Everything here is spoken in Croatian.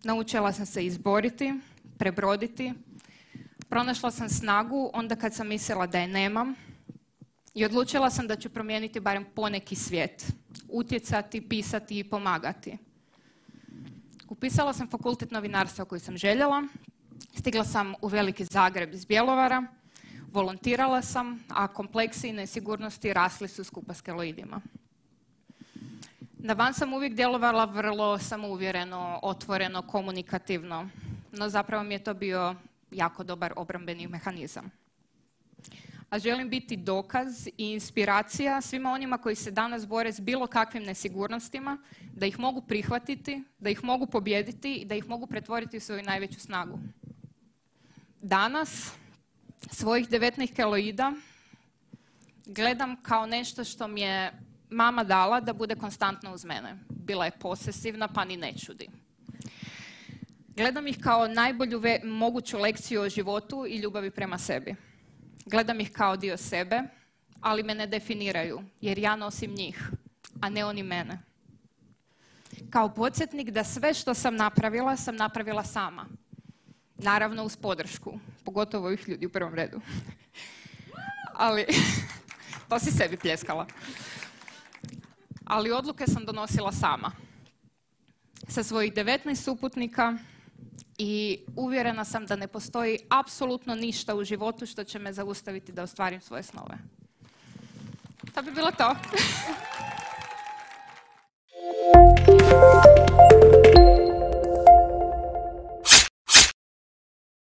Naučila sam se izboriti, prebroditi. Pronašla sam snagu onda kad sam mislila da je nemam i odlučila sam da ću promijeniti barem poneki svijet. Utjecati, pisati i pomagati. Upisala sam fakultet novinarstva koji sam željela. Stigla sam u veliki Zagreb iz Bjelovara. Volontirala sam, a kompleksi i nesigurnosti rasli su skupa s keloidima. Na van sam uvijek djelovala vrlo samouvjereno, otvoreno, komunikativno, no zapravo mi je to bio jako dobar obrambeni mehanizam. A želim biti dokaz i inspiracija svima onima koji se danas bore s bilo kakvim nesigurnostima, da ih mogu prihvatiti, da ih mogu pobijediti i da ih mogu pretvoriti u svoju najveću snagu. Danas svojih 19 keloida gledam kao nešto što mi je mama dala da bude konstantno uz mene. Bila je posesivna, pa ni ne čudi. Gledam ih kao najbolju moguću lekciju o životu i ljubavi prema sebi. Gledam ih kao dio sebe, ali me ne definiraju, jer ja nosim njih, a ne oni mene. Kao podsjetnik da sve što sam napravila sama. Naravno uz podršku, pogotovo ovih ljudi u prvom redu. Ali, to si sebi pljeskala. Ali odluke sam donosila sama. Sa svojih 19 suputnika i uvjerena sam da ne postoji apsolutno ništa u životu što će me zaustaviti da ostvarim svoje snove. To bi bilo to.